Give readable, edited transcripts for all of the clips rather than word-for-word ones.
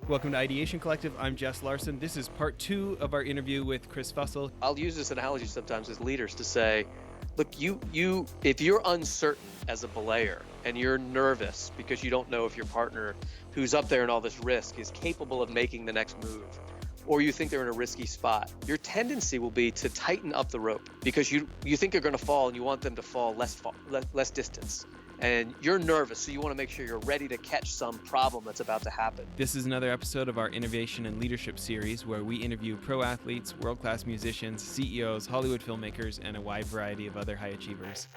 Welcome to Ideation Collective. I'm Jess Larson. This is part 2 of our interview with Chris Fussell. I'll use this analogy sometimes as leaders to say, look, if you're uncertain as a belayer and you're nervous because you don't know if your partner who's up there in all this risk is capable of making the next move, or you think they're in a risky spot, your tendency will be to tighten up the rope because you think they're going to fall and you want them to fall less distance. And you're nervous, so you want to make sure you're ready to catch some problem that's about to happen. This is another episode of our Innovation and Leadership series where we interview pro athletes, world-class musicians, CEOs, Hollywood filmmakers, and a wide variety of other high achievers.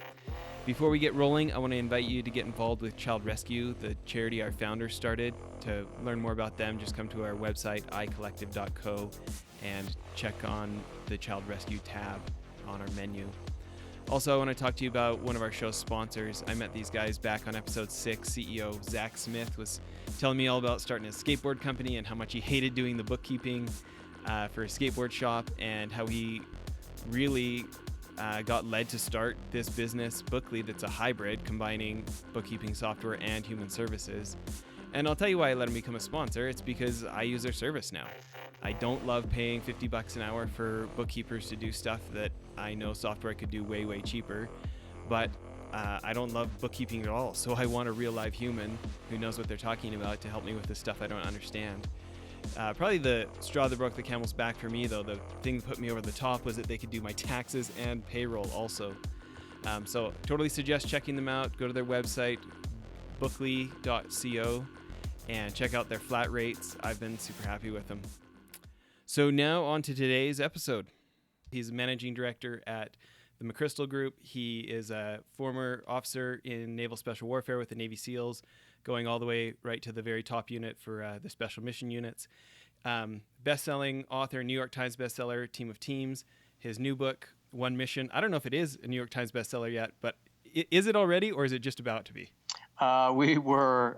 Before we get rolling, I want to invite you to get involved with Child Rescue, the charity our founder started. To learn more about them, just come to our website, icollective.co, and check on the Child Rescue tab on our menu. Also, I want to talk to you about one of our show's sponsors. I met these guys back on episode 6. CEO Zach Smith was telling me all about starting a skateboard company and how much he hated doing the bookkeeping for a skateboard shop, and how he really got led to start this business, Bookly, that's a hybrid combining bookkeeping software and human services. And I'll tell you why I let him become a sponsor. It's because I use their service now. I don't love paying $50 an hour for bookkeepers to do stuff that I know software could do way, way cheaper. But I don't love bookkeeping at all. So I want a real live human who knows what they're talking about to help me with the stuff I don't understand. Probably the straw that broke the camel's back for me, though, the thing that put me over the top was that they could do my taxes and payroll also. So totally suggest checking them out. Go to their website, bookly.co, and check out their flat rates. I've been super happy with them. So now on to today's episode. He's a managing director at the McChrystal Group. He is a former officer in Naval Special Warfare with the Navy SEALs, going all the way right to the very top unit for the Special Mission Units. Best-selling author, New York Times bestseller, Team of Teams. His new book, One Mission. I don't know if it is a New York Times bestseller yet, but is it already, or is it just about to be? We were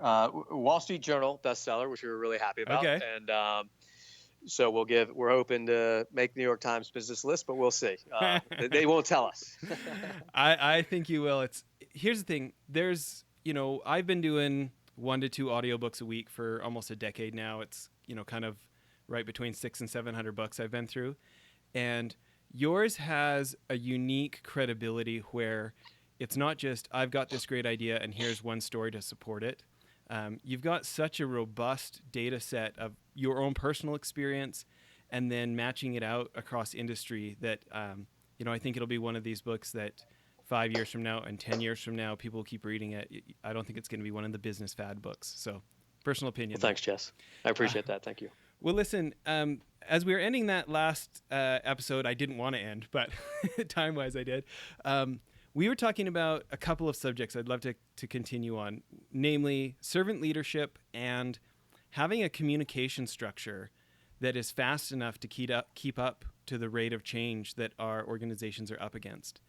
Wall Street Journal bestseller, which we were really happy about. Okay. And so we're hoping to make New York Times business list, but we'll see. They won't tell us. I think you will. Here's the thing. I've been doing 1 to 2 audiobooks a week for almost a decade now. It's, kind of right between $600 and $700 I've been through. And yours has a unique credibility where it's not just, I've got this great idea and here's one story to support it. You've got such a robust data set of your own personal experience and then matching it out across industry that, I think it'll be one of these books that 5 years from now and 10 years from now, people will keep reading it. I don't think it's going to be one of the business fad books. So personal opinion. Well, thanks, Jess. I appreciate that. Thank you. Well, listen, as we were ending that last episode, I didn't want to end, but time-wise I did. We were talking about a couple of subjects I'd love to continue on, namely servant leadership and having a communication structure that is fast enough to keep up to the rate of change that our organizations are up against.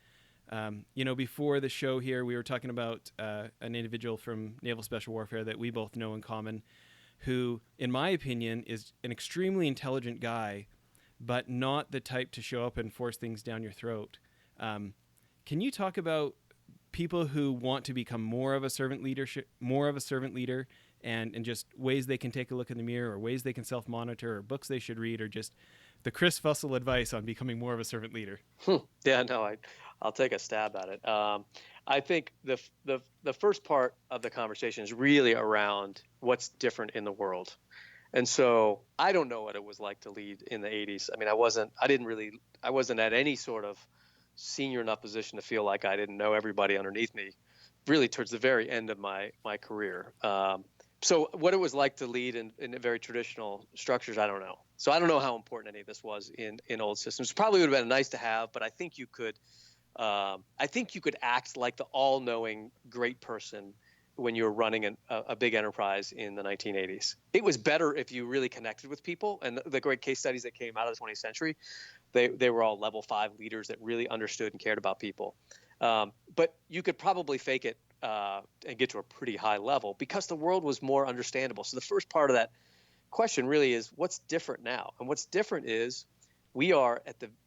Before the show here, we were talking about an individual from Naval Special Warfare that we both know in common, who, in my opinion, is an extremely intelligent guy, but not the type to show up and force things down your throat. Can you talk about people who want to become more of a servant leader, and just ways they can take a look in the mirror, or ways they can self-monitor, or books they should read, or just the Chris Fussell advice on becoming more of a servant leader? Yeah, no, I'll take a stab at it. I think the first part of the conversation is really around what's different in the world. And so I don't know what it was like to lead in the 80s. I mean, I wasn't at any sort of senior enough position to feel like I didn't know everybody underneath me, really towards the very end of my career. So what it was like to lead in very traditional structures, I don't know. So I don't know how important any of this was in old systems. Probably would have been nice to have, but I think you could act like the all-knowing great person when you were running a big enterprise in the 1980s. It was better if you really connected with people, and the great case studies that came out of the 20th century, they were all level 5 leaders that really understood and cared about people. But you could probably fake it and get to a pretty high level because the world was more understandable. So the first part of that question really is, what's different now? And what's different is we are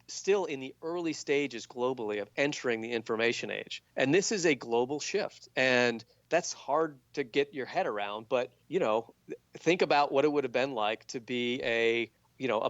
still in the early stages globally of entering the information age. And this is a global shift. And that's hard to get your head around. But, think about what it would have been like to be a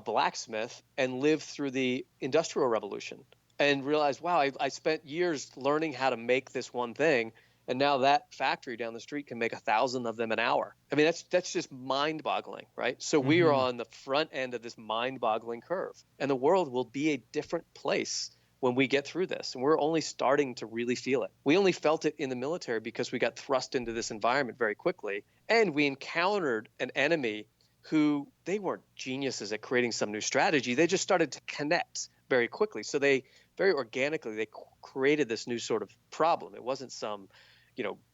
blacksmith and live through the Industrial Revolution and realize, wow, I spent years learning how to make this one thing. And now that factory down the street can make 1,000 of them an hour. I mean, that's just mind-boggling, right? So we are on the front end of this mind-boggling curve, and the world will be a different place when we get through this. And we're only starting to really feel it. We only felt it in the military because we got thrust into this environment very quickly, and we encountered an enemy who they weren't geniuses at creating some new strategy. They just started to connect very quickly. So they very organically, they created this new sort of problem. It wasn't some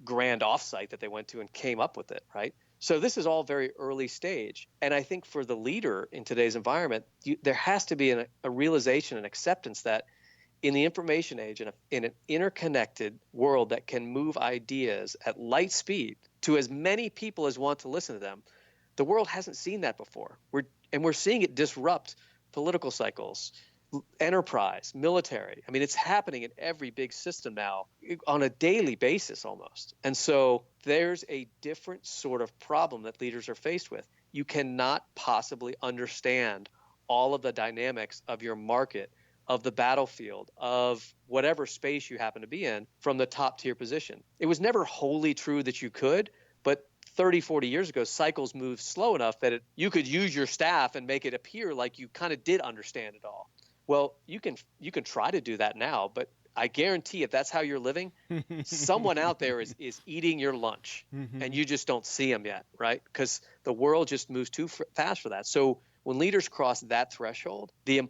grand offsite that they went to and came up with it, right? So this is all very early stage. And I think for the leader in today's environment, there has to be a realization and acceptance that in the information age, in an interconnected world that can move ideas at light speed to as many people as want to listen to them, the world hasn't seen that before. We're seeing it disrupt political cycles, enterprise, military. I mean, it's happening in every big system now on a daily basis almost. And so there's a different sort of problem that leaders are faced with. You cannot possibly understand all of the dynamics of your market, of the battlefield, of whatever space you happen to be in from the top tier position. It was never wholly true that you could, but 30, 40 years ago, cycles moved slow enough that you could use your staff and make it appear like you kind of did understand it all. Well, you can try to do that now, but I guarantee if that's how you're living, someone out there is eating your lunch and you just don't see them yet, right? Because the world just moves too fast for that. So when leaders cross that threshold, the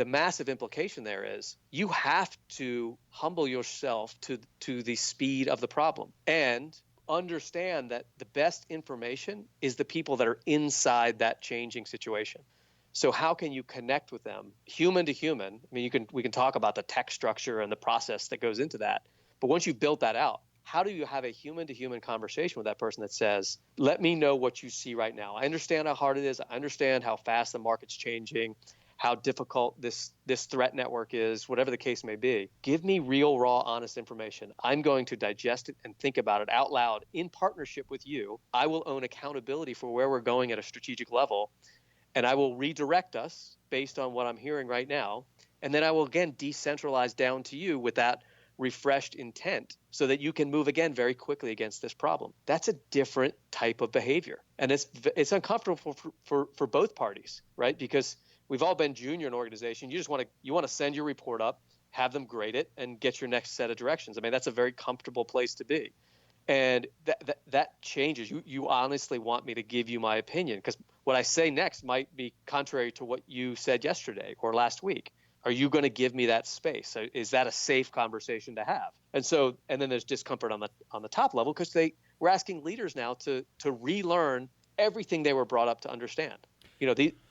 massive implication there is you have to humble yourself to the speed of the problem and understand that the best information is the people that are inside that changing situation. So how can you connect with them human to human? I mean, we can talk about the tech structure and the process that goes into that. But once you've built that out, how do you have a human to human conversation with that person that says, let me know what you see right now. I understand how hard it is. I understand how fast the market's changing, how difficult this threat network is, whatever the case may be. Give me real, raw, honest information. I'm going to digest it and think about it out loud in partnership with you. I will own accountability for where we're going at a strategic level. And I will redirect us based on what I'm hearing right now. And then I will, again, decentralize down to you with that refreshed intent so that you can move again very quickly against this problem. That's a different type of behavior. And it's uncomfortable for both parties, right? Because we've all been junior in an organization. You want to send your report up, have them grade it, and get your next set of directions. I mean, that's a very comfortable place to be. And that changes. You honestly want me to give you my opinion because what I say next might be contrary to what you said yesterday or last week. Are you going to give me that space? Is that a safe conversation to have? And then there's discomfort on the top level because we're asking leaders now to relearn everything they were brought up to understand.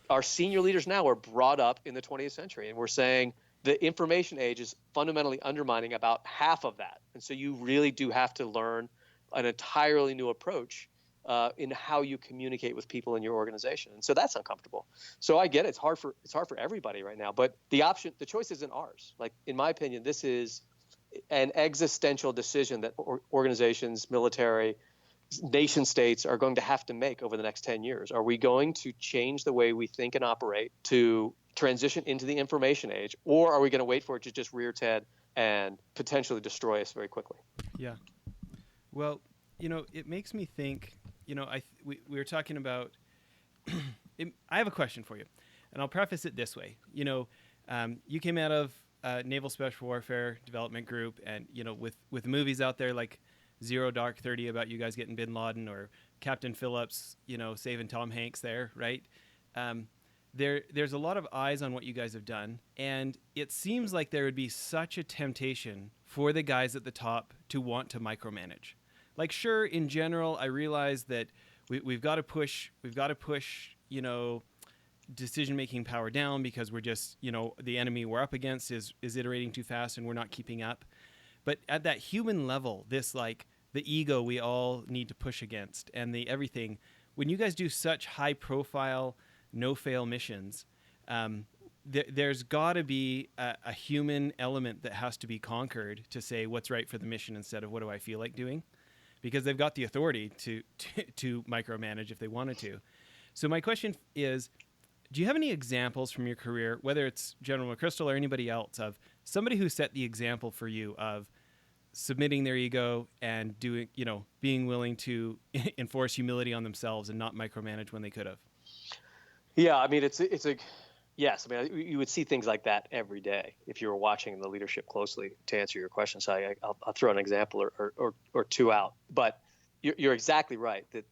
Our senior leaders now are brought up in the 20th century, and we're saying the information age is fundamentally undermining about half of that. And so you really do have to learn an entirely new approach in how you communicate with people in your organization. And so that's uncomfortable. So I get it. It's hard for everybody right now, but the choice isn't ours. Like, in my opinion, this is an existential decision that organizations, military, nation states are going to have to make over the next 10 years. Are we going to change the way we think and operate to transition into the information age, or are we going to wait for it to just rear its head and potentially destroy us very quickly? Yeah. Well, it makes me think, we were talking about, I have a question for you, and I'll preface it this way. You came out of Naval Special Warfare Development Group, and, with movies out there like Zero Dark 30 about you guys getting Bin Laden, or Captain Phillips, saving Tom Hanks there, right? There's a lot of eyes on what you guys have done, and it seems like there would be such a temptation for the guys at the top to want to micromanage. Like, sure, in general, I realize that we've got to push, decision-making power down because we're just, the enemy we're up against is iterating too fast and we're not keeping up. But at that human level, this, like, the ego we all need to push against and the everything, when you guys do such high-profile, no-fail missions, there's got to be a human element that has to be conquered to say what's right for the mission instead of what do I feel like doing. because they've got the authority to micromanage if they wanted to. So my question is, do you have any examples from your career, whether it's General McChrystal or anybody else, of somebody who set the example for you of submitting their ego and doing, being willing to enforce humility on themselves and not micromanage when they could have? Yeah, I mean, yes. I mean, you would see things like that every day if you were watching the leadership closely. To answer your question, so I'll throw an example or two out. But you're exactly right that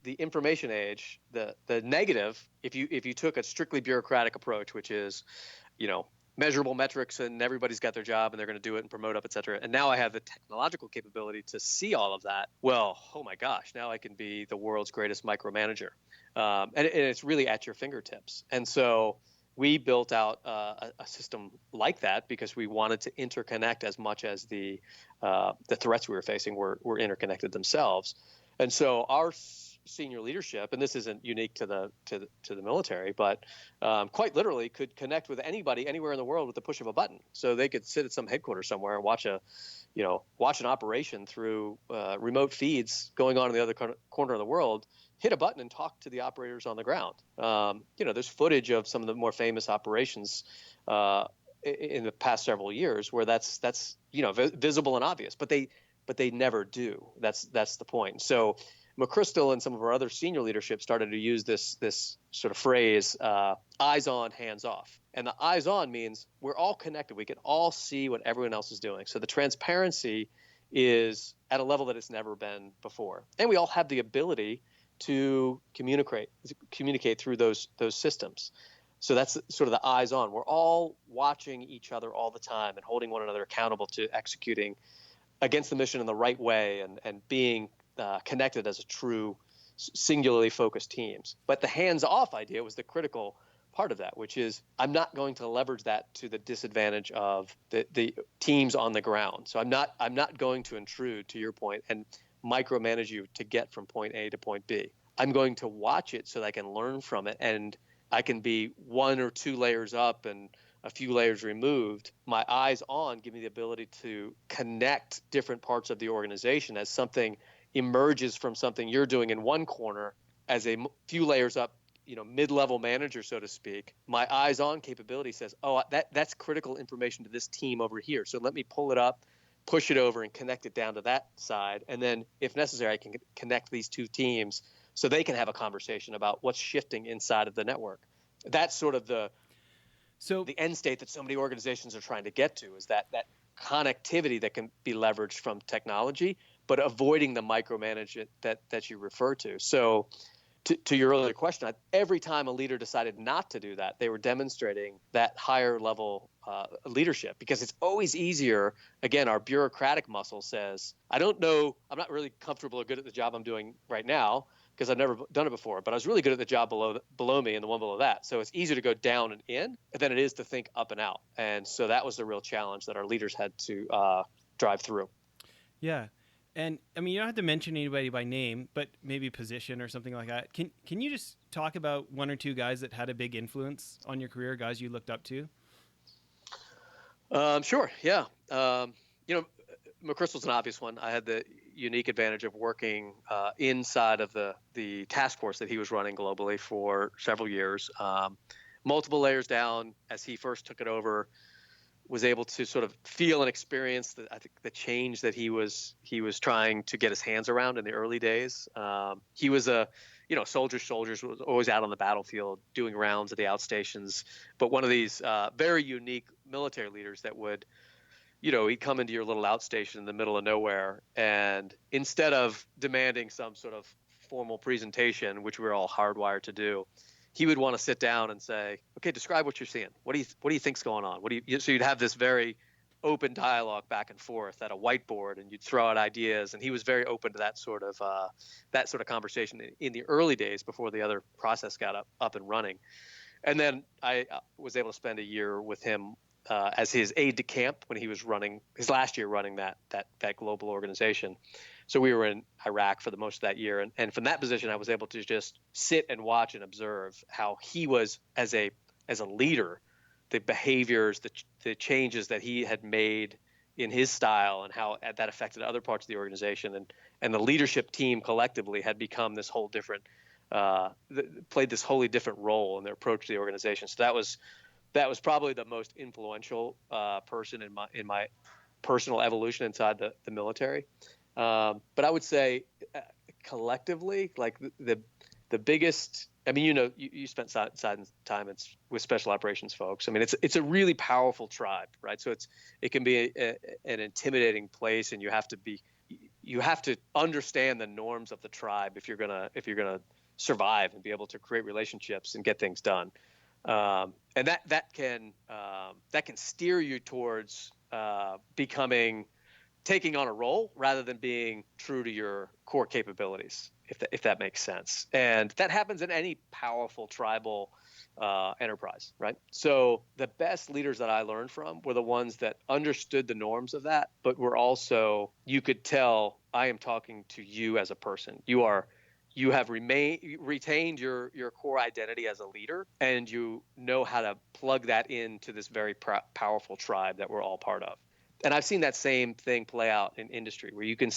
the information age, the negative, if you took a strictly bureaucratic approach, which is, measurable metrics and everybody's got their job and they're going to do it and promote up, et cetera. And now I have the technological capability to see all of that. Well, oh my gosh, now I can be the world's greatest micromanager. And it's really at your fingertips. And so we built out a system like that because we wanted to interconnect as much as the threats we were facing were interconnected themselves. And so our senior leadership, and this isn't unique to the military, but quite literally could connect with anybody anywhere in the world with the push of a button. So they could sit at some headquarters somewhere and watch an operation through remote feeds going on in the other corner of the world, hit a button and talk to the operators on the ground. There's footage of some of the more famous operations in the past several years where that's visible and obvious, but they never do. That's the point. So McChrystal and some of our other senior leadership started to use this sort of phrase, eyes on, hands off. And the eyes on means we're all connected. We can all see what everyone else is doing. So the transparency is at a level that it's never been before. And we all have the ability to communicate through those systems. So that's sort of the eyes on. We're all watching each other all the time and holding one another accountable to executing against the mission in the right way and being connected as a true singularly focused teams. But the hands-off idea was the critical part of that, which is I'm not going to leverage that to the disadvantage of the teams on the ground. So I'm not going to intrude, to your point, and micromanage you to get from point A to point B. I'm going to watch it so that I can learn from it, and I can be one or two layers up and a few layers removed. My eyes on give me the ability to connect different parts of the organization as something emerges from something you're doing in one corner as a few layers up, mid-level manager, so to speak. My eyes on capability says, oh, that's critical information to this team over here. So let me pull it up, push it over and connect it down to that side. And then if necessary, I can connect these two teams so they can have a conversation about what's shifting inside of the network. That's sort of the end state that so many organizations are trying to get to, is that connectivity that can be leveraged from technology, but avoiding the micromanagement that you refer to. So to your earlier question, every time a leader decided not to do that, they were demonstrating that higher level leadership, because it's always easier. Again, our bureaucratic muscle says, I don't know, I'm not really comfortable or good at the job I'm doing right now because I've never done it before, but I was really good at the job below me and the one below that. So it's easier to go down and in than it is to think up and out. And so that was the real challenge that our leaders had to drive through. Yeah. And I mean, you don't have to mention anybody by name, but maybe position or something like that. Can you just talk about one or two guys that had a big influence on your career, guys you looked up to? Sure. Yeah. McChrystal's an obvious one. I had the unique advantage of working inside of the task force that he was running globally for several years, multiple layers down. As he first took it over, was able to sort of feel and experience the change that he was trying to get his hands around in the early days. He was soldiers was always out on the battlefield doing rounds at the outstations, but one of these very unique military leaders that would, he'd come into your little outstation in the middle of nowhere, and instead of demanding some sort of formal presentation, which we're all hardwired to do, he would want to sit down and say, okay, describe what you're seeing. What do you think's going on? So you'd have this very open dialogue back and forth at a whiteboard, and you'd throw out ideas. And he was very open to that sort of conversation in the early days before the other process got up and running. And then I was able to spend a year with him as his aide de camp when he was running his last year running that global organization. So we were in Iraq for the most of that year. And from that position, I was able to just sit and watch and observe how he was as a leader, the behaviors, the changes that he had made in his style, and how that affected other parts of the organization, and the leadership team collectively had become this whole different, played this wholly different role in their approach to the organization. So that was probably the most influential person in my personal evolution inside the military. But I would say collectively, like the biggest. I mean, you spent time with special operations folks. I mean, it's a really powerful tribe, right? So it can be an intimidating place, and you have to understand the norms of the tribe if you're gonna survive and be able to create relationships and get things done. And that can steer you towards taking on a role rather than being true to your core capabilities, if that makes sense. And that happens in any powerful tribal enterprise, right? So the best leaders that I learned from were the ones that understood the norms of that, but were also, you could tell, I am talking to you as a person. You have retained your core identity as a leader, and you know how to plug that into this very powerful tribe that we're all part of. And I've seen that same thing play out in industry where you can,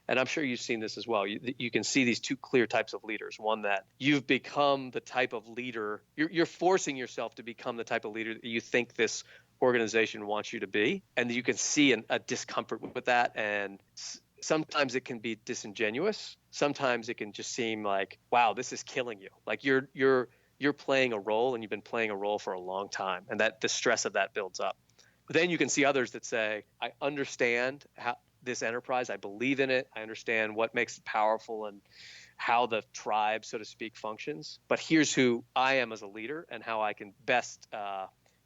and I'm sure you've seen this as well, you can see these two clear types of leaders. One, that you've become the type of leader, you're forcing yourself to become the type of leader that you think this organization wants you to be. And you can see a discomfort with that. And sometimes it can be disingenuous. Sometimes it can just seem like, wow, this is killing you. Like you're playing a role, and you've been playing a role for a long time. And that the stress of that builds up. But then you can see others that say, I understand how this enterprise, I believe in it, I understand what makes it powerful and how the tribe, so to speak, functions. But here's who I am as a leader and how I can best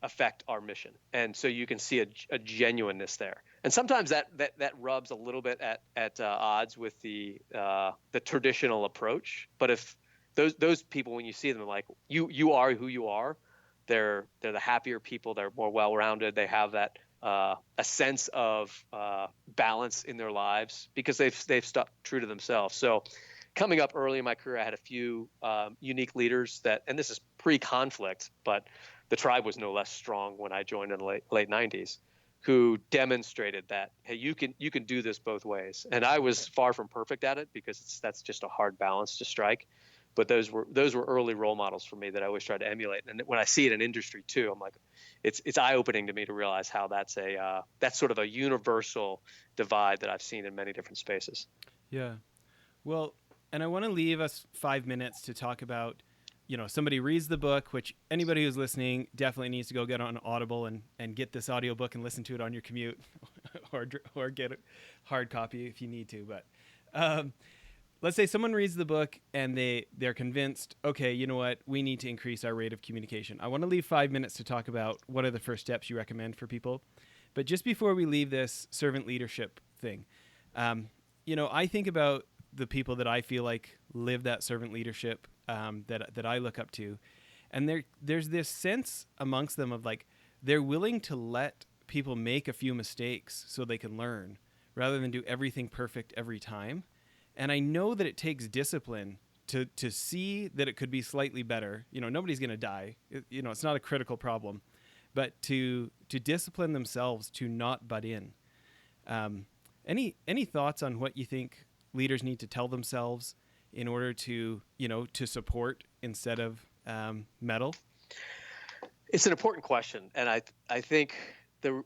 affect our mission. And so you can see a genuineness there. And sometimes that rubs a little bit at odds with the traditional approach. But if those people, when you see them, like you are who you are, they're the happier people. They're more well-rounded. They have that a sense of balance in their lives because they've stuck true to themselves. So, coming up early in my career, I had a few unique leaders that, and this is pre-conflict, but the tribe was no less strong when I joined in the late 90s, who demonstrated that, hey, you can do this both ways. And I was far from perfect at it because that's just a hard balance to strike. But those were early role models for me that I always try to emulate. And when I see it in industry too, I'm like, it's eye-opening to me to realize how that's sort of a universal divide that I've seen in many different spaces. Yeah. Well, and I want to leave us 5 minutes to talk about, somebody reads the book, which anybody who's listening definitely needs to go get on Audible and get this audiobook and listen to it on your commute or get a hard copy if you need to. But let's say someone reads the book and they're convinced, okay, you know what, we need to increase our rate of communication. I want to leave 5 minutes to talk about what are the first steps you recommend for people. But just before we leave this servant leadership thing, I think about the people that I feel like live that servant leadership that I look up to. And there's this sense amongst them of like, they're willing to let people make a few mistakes so they can learn rather than do everything perfect every time. And I know that it takes discipline to see that it could be slightly better. Nobody's going to die. It's not a critical problem, but to discipline themselves to not butt in. Any thoughts on what you think leaders need to tell themselves in order to support instead of meddle? It's an important question, and I think the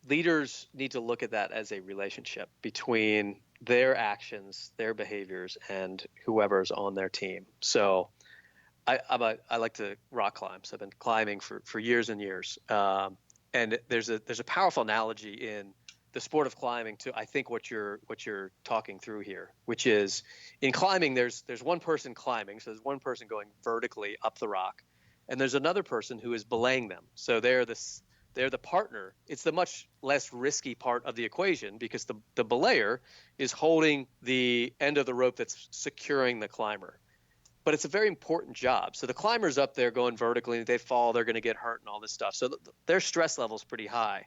leaders need to look at that as a relationship between their actions, their behaviors, and whoever's on their team. So I like to rock climb. So I've been climbing for years and years. And there's a powerful analogy in the sport of climbing to, I think, what you're talking through here, which is in climbing, there's one person climbing. So there's one person going vertically up the rock, and there's another person who is belaying them. So they're the partner. It's the much less risky part of the equation because the belayer is holding the end of the rope that's securing the climber. But it's a very important job. So the climber's up there going vertically, and if they fall, they're going to get hurt and all this stuff. So their stress level is pretty high.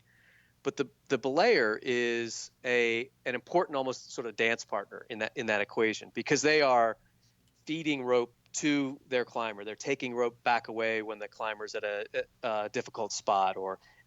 But the belayer is an important, almost sort of dance partner in that equation because they are feeding rope to their climber. They're taking rope back away when the climber's at a difficult spot,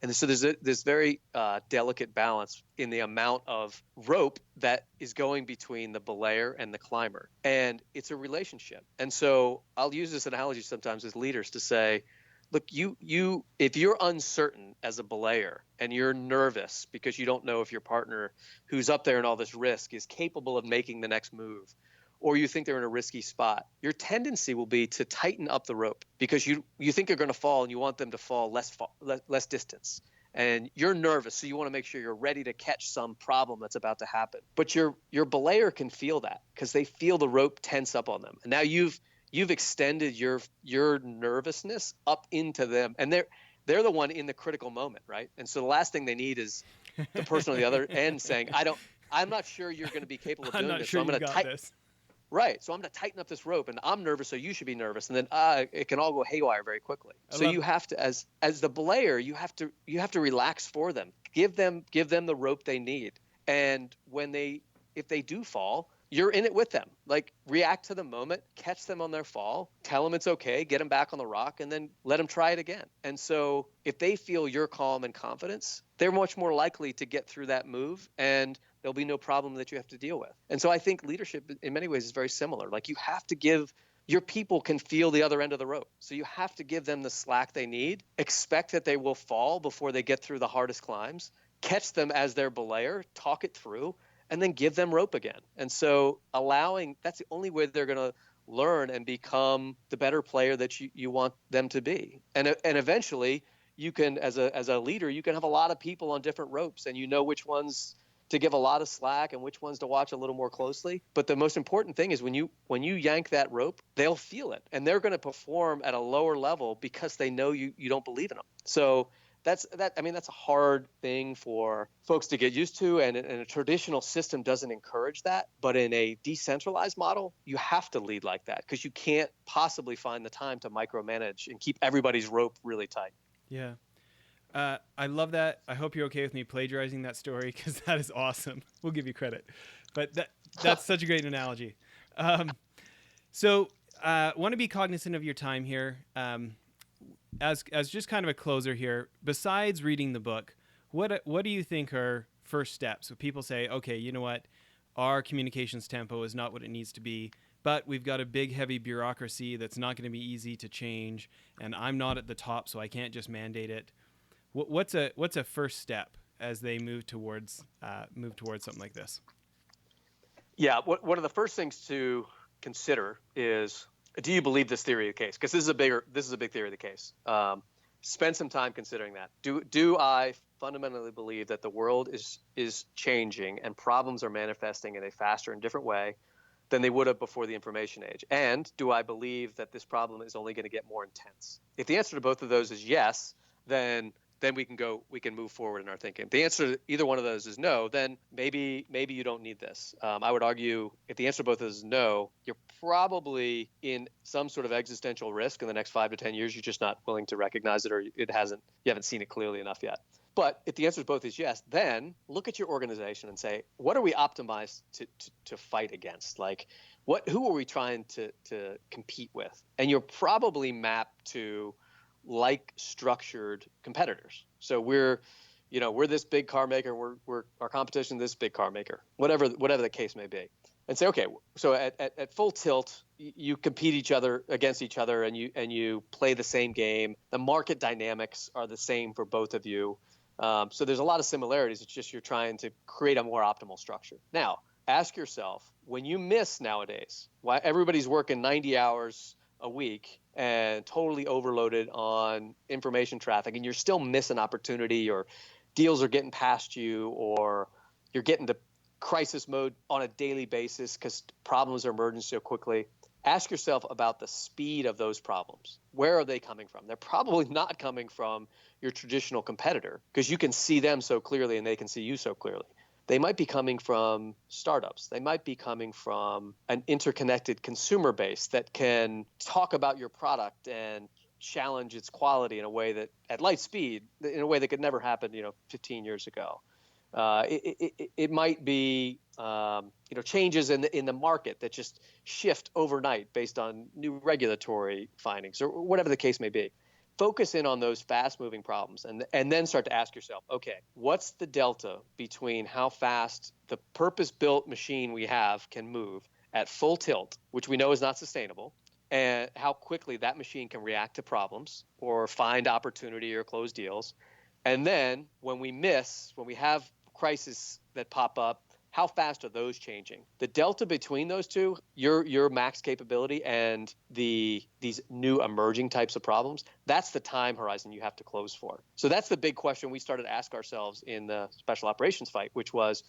and so there's this very delicate balance in the amount of rope that is going between the belayer and the climber, and it's a relationship. And so I'll use this analogy sometimes with leaders to say, look, if you're uncertain as a belayer and you're nervous because you don't know if your partner who's up there in all this risk is capable of making the next move, or you think they're in a risky spot, your tendency will be to tighten up the rope because you think they're going to fall and you want them to fall less distance. And you're nervous, so you want to make sure you're ready to catch some problem that's about to happen. But your belayer can feel that because they feel the rope tense up on them. And now you've extended your nervousness up into them, and they're the one in the critical moment, right? And so the last thing they need is the person on the other end saying, I'm not sure you're going to be capable of doing this. Sure, so I'm going to tighten this. Right. So I'm going to tighten up this rope, and I'm nervous, so you should be nervous. And then it can all go haywire very quickly. So you have to, as the belayer, you have to relax for them. Give them the rope they need. And if they do fall, you're in it with them. Like, react to the moment, catch them on their fall, tell them it's okay, get them back on the rock, and then let them try it again. And so if they feel your calm and confidence, they're much more likely to get through that move, and there'll be no problem that you have to deal with. And so I think leadership in many ways is very similar. Like, you have to give your people can feel the other end of the rope. So you have to give them the slack they need, expect that they will fall before they get through the hardest climbs, catch them as their belayer, talk it through, and then give them rope again. And so that's the only way they're going to learn and become the better player that you want them to be. And eventually you can, as a leader, you can have a lot of people on different ropes, and you know which ones to give a lot of slack and which ones to watch a little more closely. But the most important thing is when you yank that rope, they'll feel it, and they're going to perform at a lower level because they know you don't believe in them. So that's a hard thing for folks to get used to, and a traditional system doesn't encourage that. But in a decentralized model, you have to lead like that because you can't possibly find the time to micromanage and keep everybody's rope really tight. Yeah. I love that. I hope you're okay with me plagiarizing that story because that is awesome. We'll give you credit. But that's such a great analogy. So want to be cognizant of your time here. As just kind of a closer here, besides reading the book, what do you think are first steps? So people say, okay, you know what? Our communications tempo is not what it needs to be, but we've got a big, heavy bureaucracy that's not going to be easy to change, and I'm not at the top, so I can't just mandate it. What's a first step as they move towards something like this? Yeah, one of the first things to consider is, do you believe this theory of the case? Because this is a big theory of the case. Spend some time considering that. Do I fundamentally believe that the world is changing and problems are manifesting in a faster and different way than they would have before the information age? And do I believe that this problem is only going to get more intense? If the answer to both of those is yes, then we can move forward in our thinking. If the answer to either one of those is no, then maybe you don't need this. I would argue if the answer to both of those is no, you're probably in some sort of existential risk in the next 5 to 10 years. You're just not willing to recognize it, or you haven't seen it clearly enough yet. But if the answer to both is yes, then look at your organization and say, what are we optimized to fight against? Like, who are we trying to compete with? And you're probably mapped to like structured competitors. So we're this big car maker, we're our competition, this big car maker, whatever the case may be. And say, okay, so at full tilt, you compete against each other, and you play the same game. The market dynamics are the same for both of you. So there's a lot of similarities. It's just you're trying to create a more optimal structure. Now, ask yourself, when you miss nowadays, why everybody's working 90 hours a week and totally overloaded on information traffic, and you're still missing opportunity, or deals are getting past you, or you're getting to crisis mode on a daily basis because problems are emerging so quickly. Ask yourself about the speed of those problems. Where are they coming from? They're probably not coming from your traditional competitor because you can see them so clearly and they can see you so clearly. They might be coming from startups. They might be coming from an interconnected consumer base that can talk about your product and challenge its quality in a way that, at light speed, in a way that could never happen, 15 years ago. It might be changes in the market that just shift overnight based on new regulatory findings or whatever the case may be. Focus in on those fast-moving problems and then start to ask yourself, okay, what's the delta between how fast the purpose-built machine we have can move at full tilt, which we know is not sustainable, and how quickly that machine can react to problems or find opportunity or close deals. And then when we have crises that pop up, how fast are those changing? The delta between those two, your max capability and these new emerging types of problems, that's the time horizon you have to close for. So that's the big question we started to ask ourselves in the special operations fight, which was,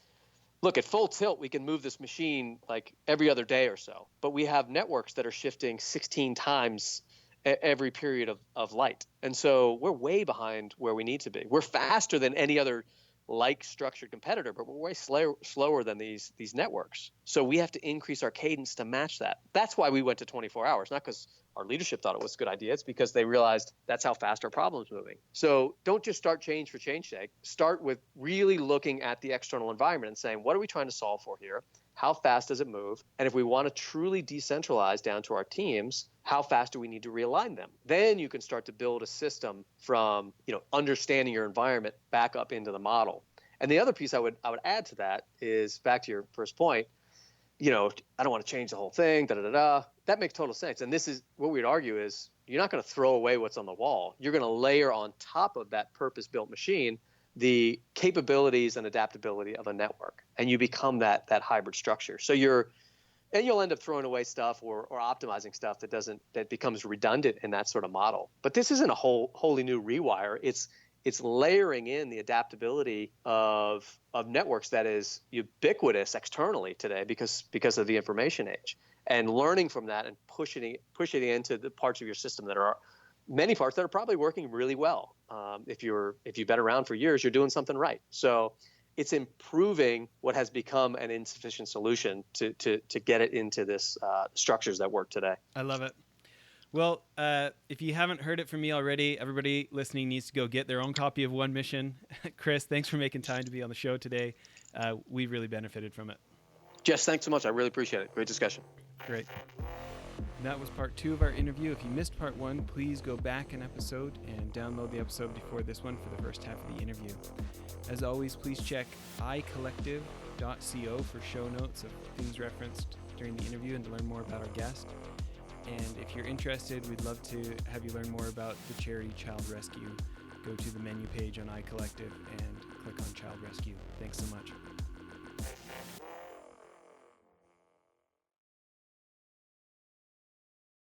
look, at full tilt, we can move this machine like every other day or so, but we have networks that are shifting 16 times every period of light. And so we're way behind where we need to be. We're faster than any other like structured competitor, but we're way slower than these networks. So we have to increase our cadence to match that. That's why we went to 24 hours, not because our leadership thought it was a good idea. It's because they realized that's how fast our problem's moving. So don't just start change for change's sake. Start with really looking at the external environment and saying, what are we trying to solve for here? How fast does it move? And if we want to truly decentralize down to our teams, how fast do we need to realign them? Then you can start to build a system from, understanding your environment back up into the model. And the other piece I would add to that is back to your first point, I don't want to change the whole thing, That makes total sense. And this is what we'd argue is you're not going to throw away what's on the wall. You're going to layer on top of that purpose-built machine the capabilities and adaptability of a network, and you become that hybrid structure. So you'll end up throwing away stuff or optimizing stuff that becomes redundant in that sort of model. But this isn't a wholly new rewire. It's layering in the adaptability of networks that is ubiquitous externally today because of the information age, and learning from that and pushing it into the parts of your system that are many parts that are probably working really well. If you've been around for years, you're doing something right. So it's improving what has become an insufficient solution to get it into this structures that work today. I love it. Well, if you haven't heard it from me already, everybody listening needs to go get their own copy of One Mission. Chris, thanks for making time to be on the show today. We really benefited from it. Jess, thanks so much. I really appreciate it. Great discussion. Great. That was part 2 of our interview. If you missed part 1, please go back an episode and download the episode before this one for the first half of the interview. As always, please check icollective.co for show notes of things referenced during the interview and to learn more about our guest. And if you're interested, we'd love to have you learn more about the charity Child Rescue. Go to the menu page on iCollective and click on Child Rescue. Thanks so much.